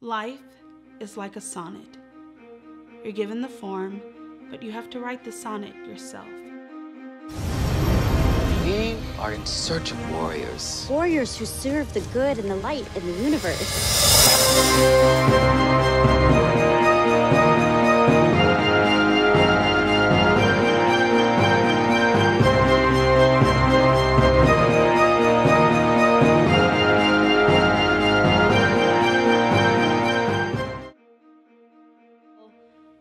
Life is like a sonnet. You're given the form, but you have to write the sonnet yourself. We are in search of warriors. Warriors who serve the good and the light in the universe.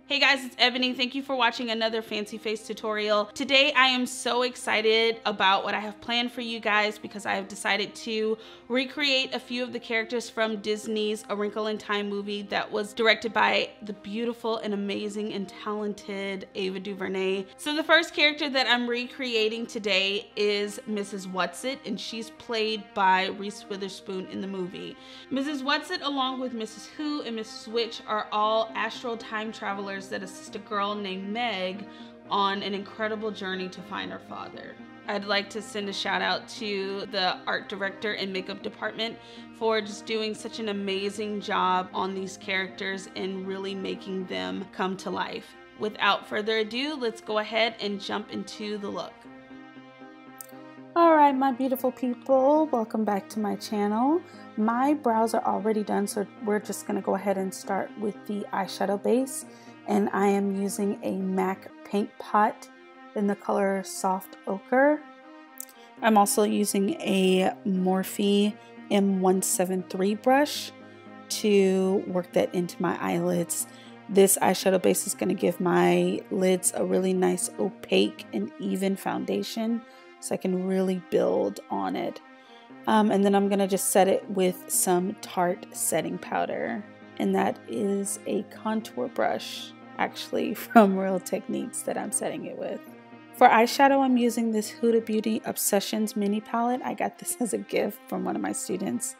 Hey guys, it's Ebony. Thank you for watching another Fancy Face tutorial. Today I am so excited about what I have planned for you guys because I have decided to recreate a few of the characters from Disney's A Wrinkle in Time movie that was directed by the beautiful and amazing and talented Ava DuVernay. So the first character that I'm recreating today is Mrs. Whatsit, and she's played by Reese Witherspoon in the movie. Mrs. Whatsit, along with Mrs. Who and Mrs. Witch, are all astral time travelers that assist a girl named Meg on an incredible journey to find her father. I'd like to send a shout out to the art director and makeup department for just doing such an amazing job on these characters and really making them come to life. Without further ado, let's go ahead and jump into the look. Alright, my beautiful people, welcome back to my channel. My brows are already done, so we're just going to go ahead and start with the eyeshadow base. And I am using a MAC paint pot in the color Soft Ochre. I'm also using a Morphe M173 brush to work that into my eyelids. This eyeshadow base is going to give my lids a really nice opaque and even foundation, so I can really build on it. And then I'm going to just set it with some Tarte setting powder. And that is a contour brush, actually from Real Techniques, that I'm setting it with. For eyeshadow, I'm using this Huda Beauty Obsessions mini palette. I got this as a gift from one of my students.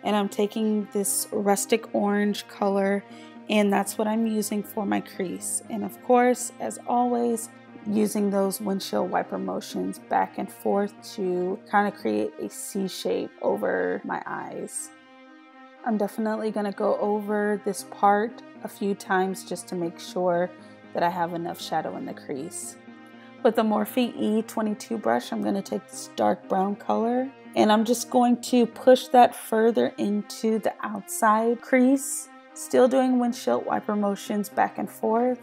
And I'm taking this rustic orange color, and that's what I'm using for my crease. And of course, as always, using those windshield wiper motions back and forth to kind of create a C shape over my eyes. I'm definitely going to go over this part a few times just to make sure that I have enough shadow in the crease. With the Morphe E22 brush, I'm going to take this dark brown color and I'm just going to push that further into the outside crease, still doing windshield wiper motions back and forth.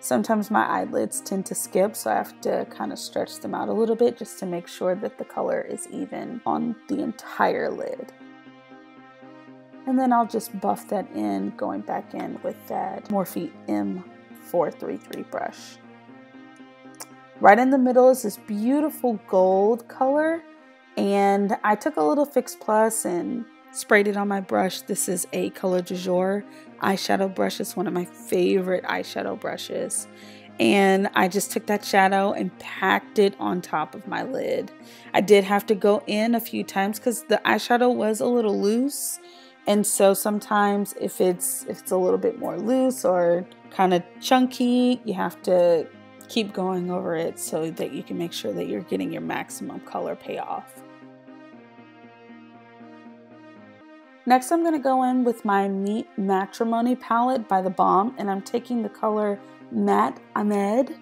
Sometimes my eyelids tend to skip, so I have to kind of stretch them out a little bit just to make sure that the color is even on the entire lid. And then I'll just buff that in, going back in with that Morphe M433 brush. Right in the middle is this beautiful gold color, and I took a little Fix Plus and sprayed it on my brush. This is a Color du Jour eyeshadow brush. It's one of my favorite eyeshadow brushes. And I just took that shadow and packed it on top of my lid. I did have to go in a few times because the eyeshadow was a little loose. And so sometimes if it's a little bit more loose or kind of chunky, you have to keep going over it so that you can make sure that you're getting your maximum color payoff. Next, I'm going to go in with my Meet Matrimony palette by The Balm, and I'm taking the color Matte Ahmed,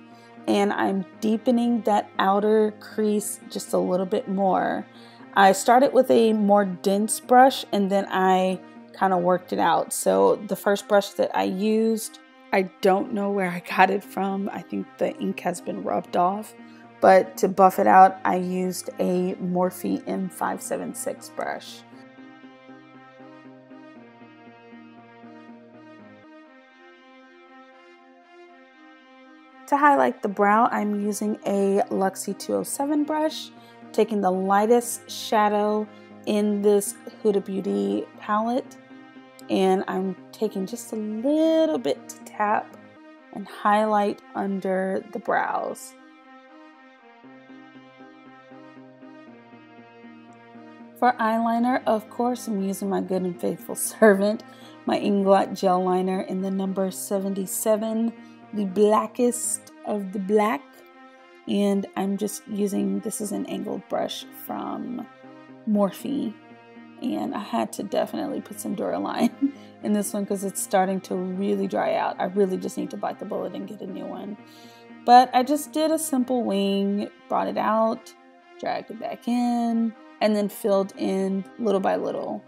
and I'm deepening that outer crease just a little bit more. I started with a more dense brush, and then I kind of worked it out. So the first brush that I used, I don't know where I got it from. I think the ink has been rubbed off. But to buff it out, I used a Morphe M576 brush. To highlight the brow, I'm using a Luxie 207 brush, taking the lightest shadow in this Huda Beauty palette, and I'm taking just a little bit to tap and highlight under the brows. For eyeliner, of course, I'm using my good and faithful servant, my Inglot gel liner in the number 77. The blackest of the black. and I'm just using, this is an angled brush from Morphe, and I had to definitely put some Duraline in this one because it's starting to really dry out. I really just need to bite the bullet and get a new one. But I just did a simple wing, brought it out, dragged it back in, and then filled in little by little.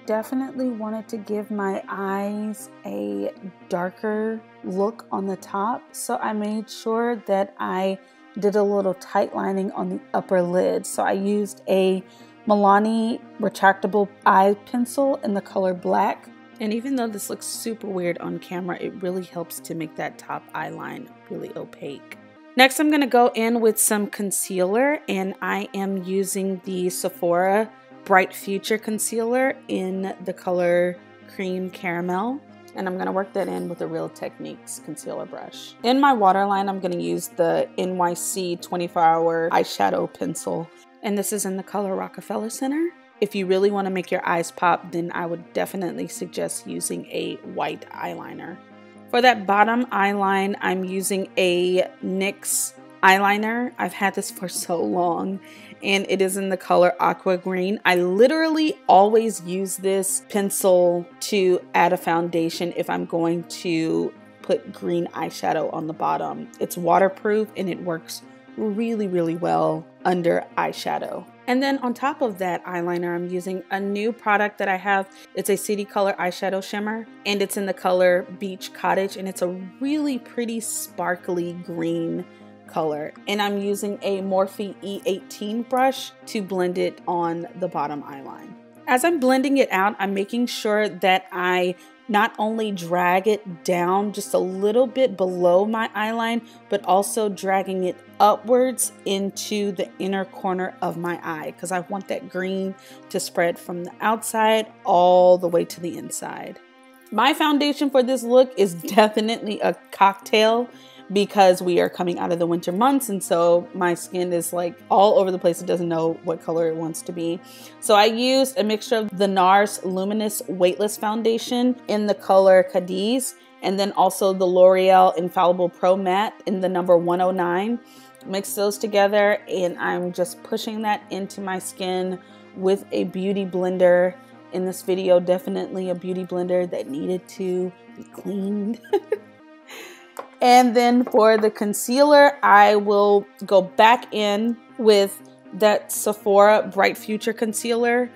Definitely wanted to give my eyes a darker look on the top, so I made sure that I did a little tight lining on the upper lid. So I used a Milani retractable eye pencil in the color black. And even though this looks super weird on camera, it really helps to make that top eye line really opaque. Next, I'm going to go in with some concealer, and I am using the Sephora Bright Future Concealer in the color Cream Caramel. And I'm going to work that in with a Real Techniques concealer brush. In my waterline, I'm going to use the NYC 24-Hour Eyeshadow Pencil. And this is in the color Rockefeller Center. If you really want to make your eyes pop, then I would definitely suggest using a white eyeliner. For that bottom eyeline, I'm using a NYX eyeliner. I've had this for so long, and it is in the color Aqua Green. I literally always use this pencil to add a foundation if I'm going to put green eyeshadow on the bottom. It's waterproof and it works really, really well under eyeshadow. And then on top of that eyeliner, I'm using a new product that I have. It's a City Color eyeshadow shimmer, and it's in the color Beach Cottage, and it's a really pretty sparkly green color. And I'm using a Morphe E18 brush to blend it on the bottom eyeline. As I'm blending it out, I'm making sure that I not only drag it down just a little bit below my eyeline, but also dragging it upwards into the inner corner of my eye, because I want that green to spread from the outside all the way to the inside. My foundation for this look is definitely a cocktail, because we are coming out of the winter months, and so my skin is like all over the place. It doesn't know what color it wants to be. So I used a mixture of the NARS Luminous Weightless Foundation in the color Cadiz, and then also the L'Oreal Infallible Pro Matte in the number 109. Mix those together, and I'm just pushing that into my skin with a beauty blender. In this video, definitely a beauty blender that needed to be cleaned. And then for the concealer, I will go back in with that Sephora Bright Future Concealer,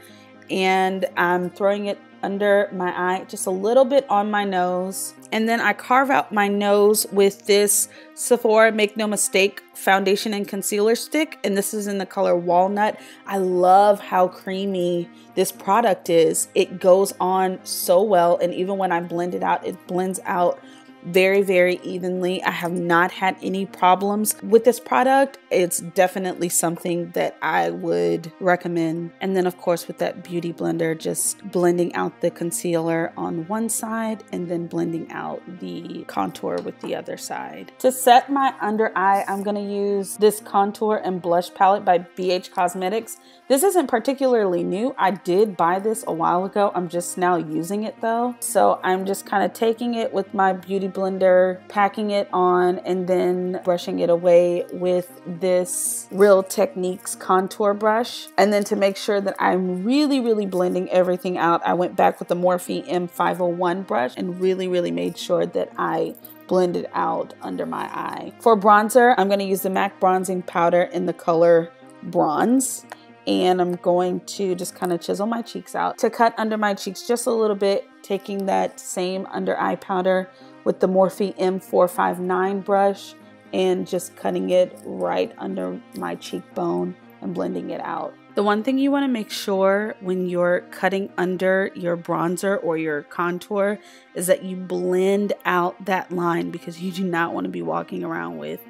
and I'm throwing it under my eye, just a little bit on my nose. And then I carve out my nose with this Sephora Make No Mistake foundation and concealer stick, and this is in the color Walnut. I love how creamy this product is. It goes on so well, and even when I blend it out, it blends out very, very evenly. I have not had any problems with this product. It's definitely something that I would recommend. And then of course with that beauty blender, just blending out the concealer on one side and then blending out the contour with the other side. To set my under eye, I'm going to use this contour and blush palette by BH Cosmetics. This isn't particularly new. I did buy this a while ago. I'm just now using it though. So I'm just kind of taking it with my beauty blender, packing it on, and then brushing it away with this Real Techniques contour brush. And then to make sure that I'm really, really blending everything out, I went back with the Morphe M501 brush and really made sure that I blended out under my eye. For bronzer, I'm going to use the MAC bronzing powder in the color Bronze. And I'm going to just kind of chisel my cheeks out. To cut under my cheeks just a little bit, taking that same under eye powder with the Morphe M459 brush and just cutting it right under my cheekbone and blending it out. The one thing you want to make sure when you're cutting under your bronzer or your contour is that you blend out that line, because you do not want to be walking around with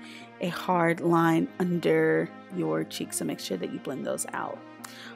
a hard line under your cheeks. So make sure that you blend those out.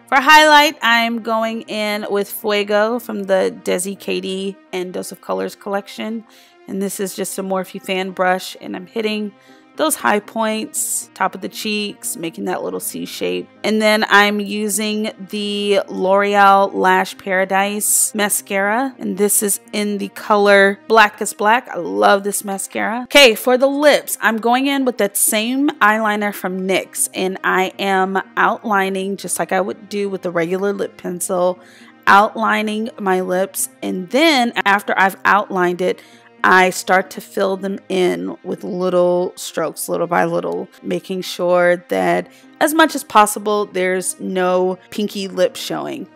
For highlight, I'm going in with Fuego from the Desi Katie and Dose of Colors collection. And this is just a Morphe fan brush, and I'm hitting those high points, top of the cheeks, making that little C shape. And then I'm using the L'Oreal Lash Paradise mascara, and this is in the color Blackest Black. I love this mascara. Okay, for the lips, I'm going in with that same eyeliner from NYX, and I am outlining just like I would do with the regular lip pencil, outlining my lips, and then after I've outlined it, I start to fill them in with little strokes, little by little, making sure that as much as possible there's no pinky lip showing.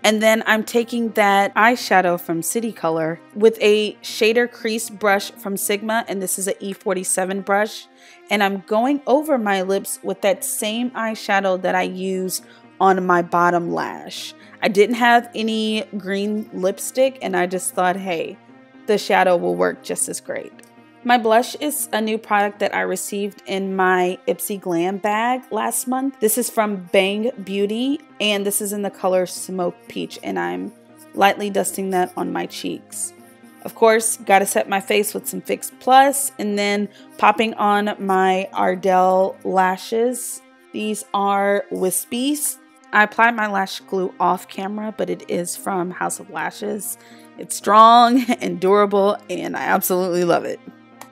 And then I'm taking that eyeshadow from City Color with a shader crease brush from Sigma, and this is an E47 brush, and I'm going over my lips with that same eyeshadow that I used on my bottom lash. I didn't have any green lipstick, and I just thought, hey, the shadow will work just as great. My blush is a new product that I received in my Ipsy Glam bag last month. This is from Bang Beauty, and this is in the color Smoke Peach, and I'm lightly dusting that on my cheeks. Of course, gotta set my face with some Fix Plus, and then popping on my Ardell lashes. These are Wispies. I applied my lash glue off camera, but it is from House of Lashes. It's strong and durable, and I absolutely love it.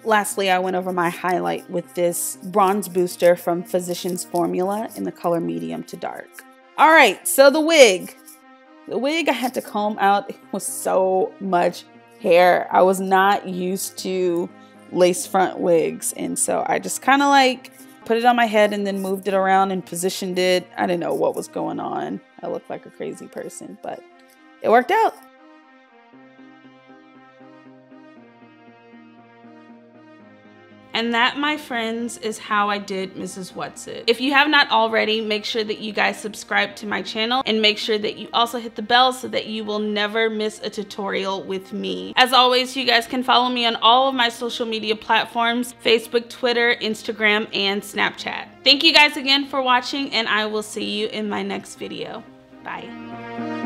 Lastly, I went over my highlight with this bronze booster from Physicians Formula in the color medium to dark. All right, so the wig. The wig I had to comb out. It was so much hair. I was not used to lace front wigs, and so I just kind of like put it on my head and then moved it around and positioned it. I didn't know what was going on. I looked like a crazy person, but it worked out. And that, my friends, is how I did Mrs. Whatsit. If you have not already, make sure that you guys subscribe to my channel and make sure that you also hit the bell so that you will never miss a tutorial with me. As always, you guys can follow me on all of my social media platforms: Facebook, Twitter, Instagram, and Snapchat. Thank you guys again for watching, and I will see you in my next video. Bye.